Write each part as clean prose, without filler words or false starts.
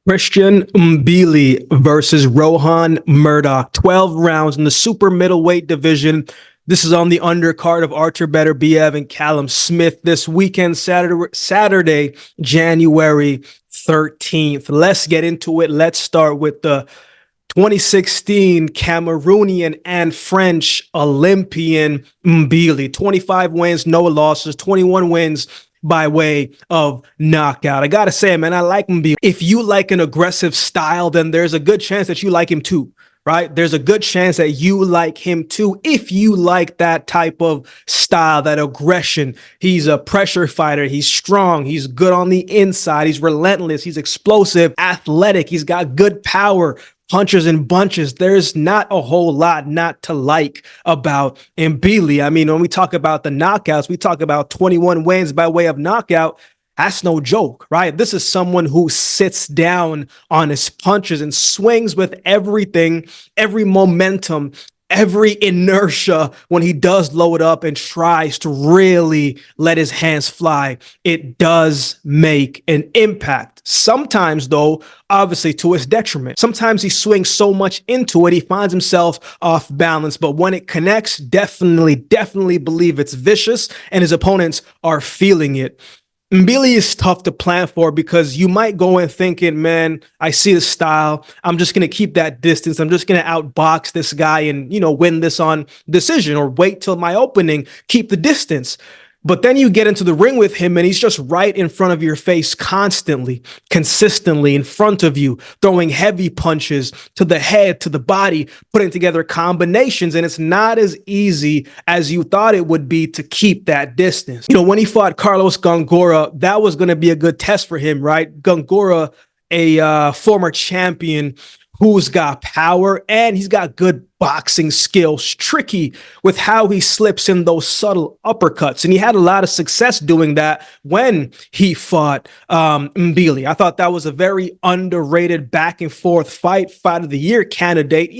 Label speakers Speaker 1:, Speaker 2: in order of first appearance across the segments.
Speaker 1: Christian Mbilli versus Rohan Murdock. 12 rounds in the super middleweight division. This is on the undercard of Artur Beterbiev and Callum Smith this weekend, Saturday, January 13th. Let's get into it. Let's start with the 2016 Cameroonian and French Olympian Mbilli. 25 wins, no losses, 21 wins by way of knockout. I gotta say, man, I like Mbilli. If you like an aggressive style, then there's a good chance that you like him too, right? There's a good chance that you like him too if you like that type of style, that aggression. He's a pressure fighter. He's strong. He's good on the inside. He's relentless. He's explosive, athletic. He's got good power. Punches and bunches. There's not a whole lot not to like about Mbilli. I mean, when we talk about the knockouts, we talk about 21 wins by way of knockout. That's no joke, right? This is someone who sits down on his punches and swings with everything, every momentum, every inertia when he does load up and tries to really let his hands fly. It does make an impact. Sometimes, though, obviously to his detriment. Sometimes he swings so much into it, he finds himself off balance. But when it connects, definitely believe it's vicious and his opponents are feeling it. Mbilli is tough to plan for because you might go in thinking, man, I see the style. I'm just going to keep that distance. I'm just going to outbox this guy and, win this on decision, or wait till my opening, keep the distance. But then you get into the ring with him and he's just right in front of your face constantly, consistently in front of you, throwing heavy punches to the head, to the body, putting together combinations. And it's not as easy as you thought it would be to keep that distance. When he fought Carlos Gongora, that was going to be a good test for him, right? Gongora, a former champion who's got power and he's got good boxing skills, tricky with how he slips in those subtle uppercuts. And he had a lot of success doing that when he fought Mbilli. I thought that was a very underrated back and forth fight of the year candidate.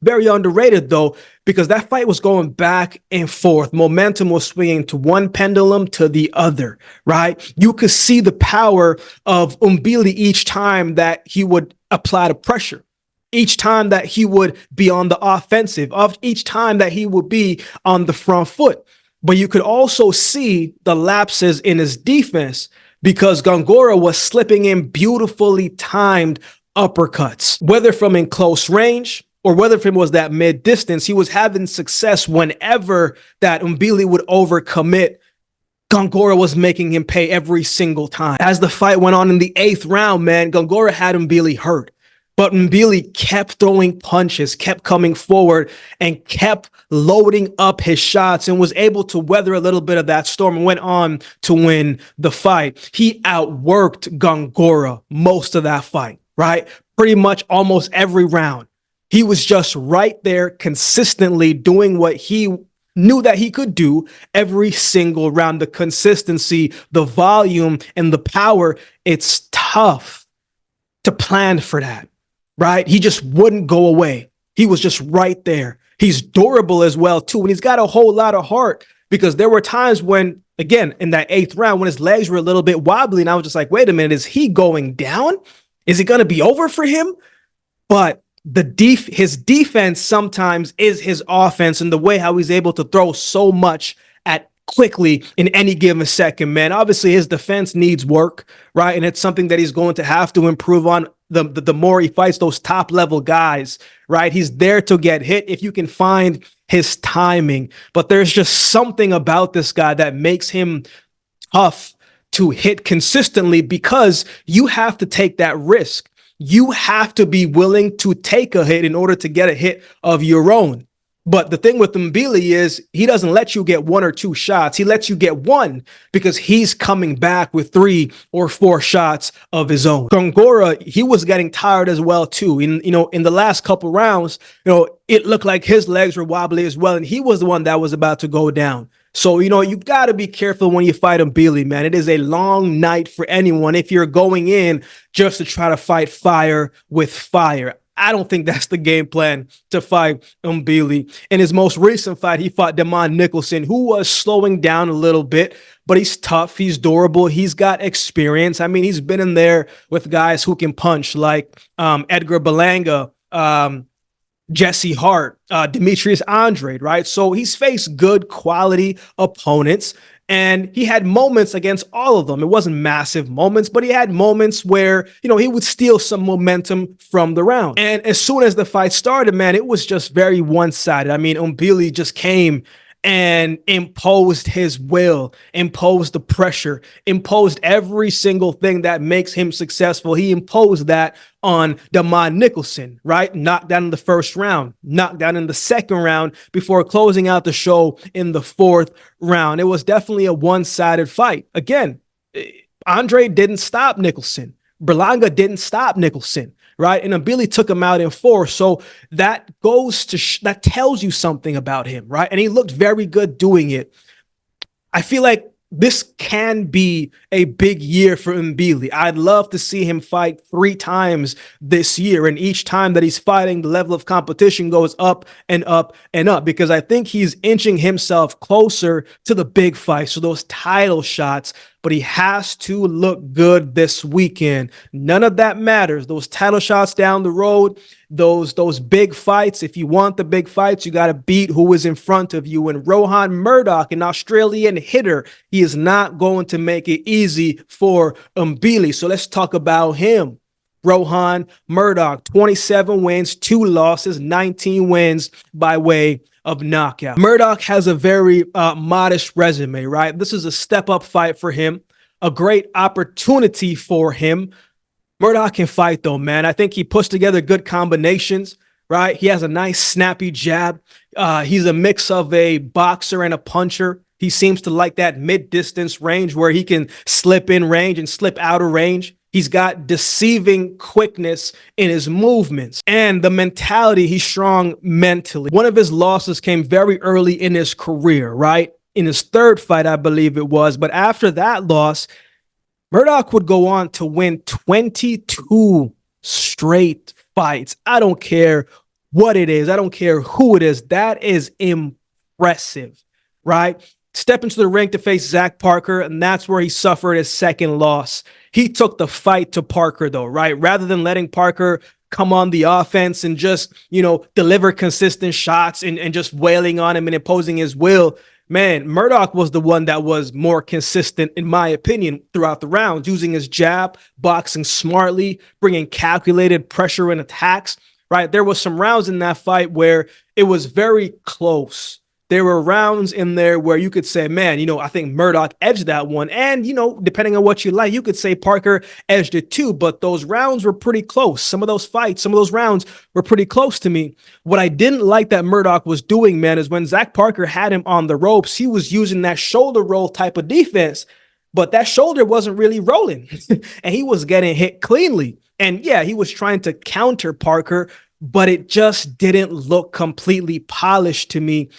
Speaker 1: Very underrated though, because that fight was going back and forth. Momentum was swinging to one pendulum to the other, right? You could see the power of Mbilli each time that he would apply the pressure. Each time that he would be on the offensive, each time that he would be on the front foot. But you could also see the lapses in his defense because Gongora was slipping in beautifully timed uppercuts, whether from in close range or whether from was that mid distance. He was having success whenever that Mbilli would overcommit. Gongora was making him pay every single time. As the fight went on in the 8th round, man, Gongora had Mbilli hurt. But Mbilli kept throwing punches, kept coming forward, and kept loading up his shots and was able to weather a little bit of that storm and went on to win the fight. He outworked Gongora most of that fight, right? Pretty much almost every round. He was just right there consistently doing what he knew that he could do every single round. The consistency, the volume, and the power, it's tough to plan for that. Right? He just wouldn't go away. He was just right there. He's durable as well, too. And he's got a whole lot of heart because there were times when, again, in that 8th round, when his legs were a little bit wobbly, and I was just like, wait a minute, is he going down? Is it going to be over for him? But his defense sometimes is his offense, and the way how he's able to throw so much at quickly in any given second, man. Obviously, his defense needs work, right? And it's something that he's going to have to improve on the more he fights those top level guys, right? He's there to get hit if you can find his timing. But there's just something about this guy that makes him tough to hit consistently because you have to take that risk. You have to be willing to take a hit in order to get a hit of your own. But the thing with Mbilli is he doesn't let you get 1 or 2 shots. He lets you get one because he's coming back with 3 or 4 shots of his own. Gongora, he was getting tired as well too. In the last couple rounds, it looked like his legs were wobbly as well, and he was the one that was about to go down. So, you got to be careful when you fight Mbilli, man. It is a long night for anyone if you're going in just to try to fight fire with fire. I don't think that's the game plan to fight Mbilli. In his most recent fight, he fought Damon Nicholson, who was slowing down a little bit, but he's tough, he's durable, he's got experience. I mean, he's been in there with guys who can punch like Edgar Berlanga, Jesse Hart, Demetrius Andrade, right? So he's faced good quality opponents. And he had moments against all of them. It wasn't massive moments, but he had moments where, he would steal some momentum from the round. And as soon as the fight started, man, it was just very one-sided. I mean, Mbilli just came and imposed his will, imposed the pressure, imposed every single thing that makes him successful. He imposed that on Damon Nicholson, right? Knocked down in the first round, knocked down in the second round before closing out the show in the fourth round. It was definitely a one-sided fight. Again, Andre didn't stop Nicholson. Berlanga didn't stop Nicholson, right? And Mbilli took him out in four. So that goes to that tells you something about him, right? And he looked very good doing it. I feel like this can be a big year for Mbilli. I'd love to see him fight 3 times this year. And each time that he's fighting, the level of competition goes up and up and up, because I think he's inching himself closer to the big fight. So those title shots, but he has to look good this weekend. None of that matters. Those title shots down the road, those big fights, if you want the big fights, you got to beat who is in front of you. And Rohan Murdock, an Australian hitter, he is not going to make it easy for Mbilli. So let's talk about him. Rohan Murdock, 27 wins, 2 losses, 19 wins by way of knockout. Murdoch has a very modest resume, right? This is a step-up fight for him, a great opportunity for him. Murdoch can fight, though, man. I think he puts together good combinations, right? He has a nice, snappy jab. He's a mix of a boxer and a puncher. He seems to like that mid-distance range where he can slip in range and slip out of range. He's got deceiving quickness in his movements and the mentality. He's strong mentally. One of his losses came very early in his career, right? In his 3rd fight, I believe it was. But after that loss, Murdoch would go on to win 22 straight fights. I don't care what it is. I don't care who it is. That is impressive, right? Step into the ring to face Zach Parker, and that's where he suffered his 2nd loss. He took the fight to Parker, though, right? Rather than letting Parker come on the offense and just, deliver consistent shots and just wailing on him and imposing his will, man, Murdoch was the one that was more consistent, in my opinion, throughout the rounds, using his jab, boxing smartly, bringing calculated pressure and attacks, right? There was some rounds in that fight where it was very close. There were rounds in there where you could say, man, I think Murdoch edged that one. And, depending on what you like, you could say Parker edged it too. But those rounds were pretty close. Some of those fights, some of those rounds were pretty close to me. What I didn't like that Murdoch was doing, man, is when Zach Parker had him on the ropes, he was using that shoulder roll type of defense. But that shoulder wasn't really rolling. And he was getting hit cleanly. And yeah, he was trying to counter Parker, but it just didn't look completely polished to me.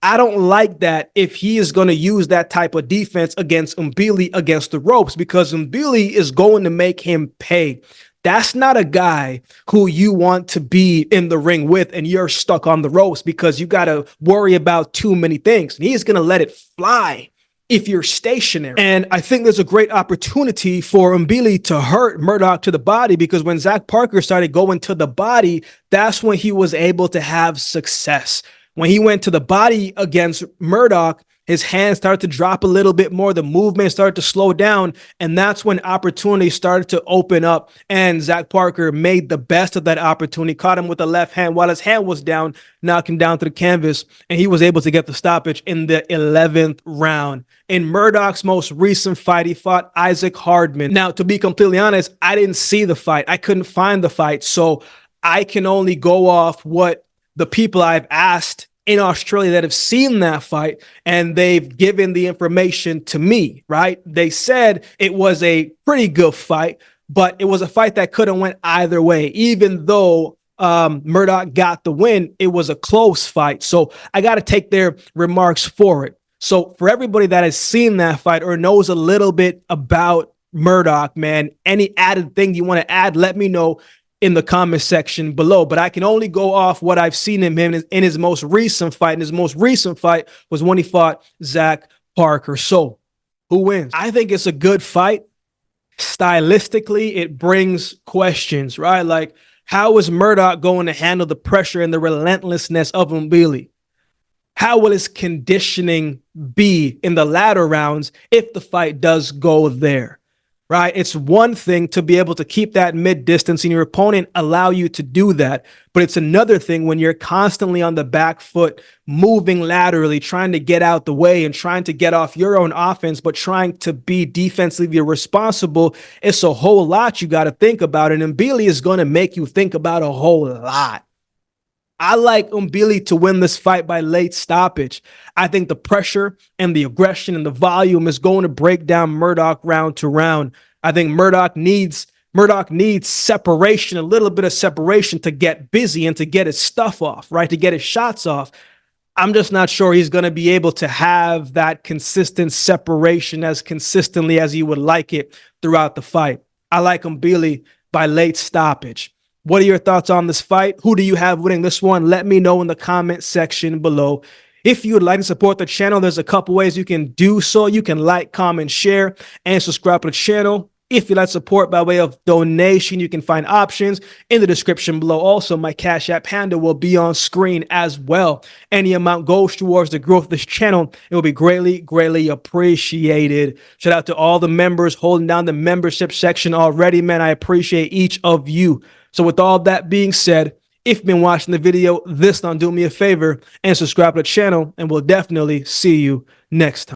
Speaker 1: I don't like that if he is going to use that type of defense against Mbilli against the ropes, because Mbilli is going to make him pay. That's not a guy who you want to be in the ring with and you're stuck on the ropes because you got to worry about too many things. And he's going to let it fly if you're stationary. And I think there's a great opportunity for Mbilli to hurt Murdoch to the body, because when Zach Parker started going to the body, that's when he was able to have success. When he went to the body against Murdoch, his hands started to drop a little bit more. The movement started to slow down. And that's when opportunity started to open up. And Zach Parker made the best of that opportunity, caught him with the left hand while his hand was down, knocked him down to the canvas. And he was able to get the stoppage in the 11th round. In Murdoch's most recent fight, he fought Isaac Hardman. Now, to be completely honest, I didn't see the fight. I couldn't find the fight. So I can only go off what the people I've asked in Australia that have seen that fight, and they've given the information to me, right? They said it was a pretty good fight, but it was a fight that could have went either way. Even though Murdoch got the win, it was a close fight. So I got to take their remarks for it. So for everybody that has seen that fight or knows a little bit about Murdoch, man, any added thing you want to add, let me know in the comment section below, but I can only go off what I've seen him in his most recent fight. And his most recent fight was when he fought Zach Parker. So who wins? I think it's a good fight. Stylistically, it brings questions, right? Like, how is Murdoch going to handle the pressure and the relentlessness of Mbilli? How will his conditioning be in the latter rounds if the fight does go there? Right? It's one thing to be able to keep that mid distance and your opponent allow you to do that. But it's another thing when you're constantly on the back foot, moving laterally, trying to get out the way and trying to get off your own offense, but trying to be defensively responsible. It's a whole lot you got to think about. And Mbilli is going to make you think about a whole lot. I like Mbilli to win this fight by late stoppage. I think the pressure and the aggression and the volume is going to break down Murdoch round to round. I think Murdoch needs separation, a little bit of separation to get busy and to get his stuff off, right? To get his shots off. I'm just not sure he's going to be able to have that consistent separation as consistently as he would like it throughout the fight. I like Mbilli by late stoppage. What are your thoughts on this fight? Who do you have winning this one? Let me know in the comment section below. If you would like to support the channel, there's a couple ways you can do so. You can like, comment, share, and subscribe to the channel. If you'd like support by way of donation, you can find options in the description below. Also, my Cash App handle will be on screen as well. Any amount goes towards the growth of this channel. It will be greatly, greatly appreciated. Shout out to all the members holding down the membership section already, man. I appreciate each of you. So with all that being said, if you've been watching the video, this time do me a favor and subscribe to the channel, and we'll definitely see you next time.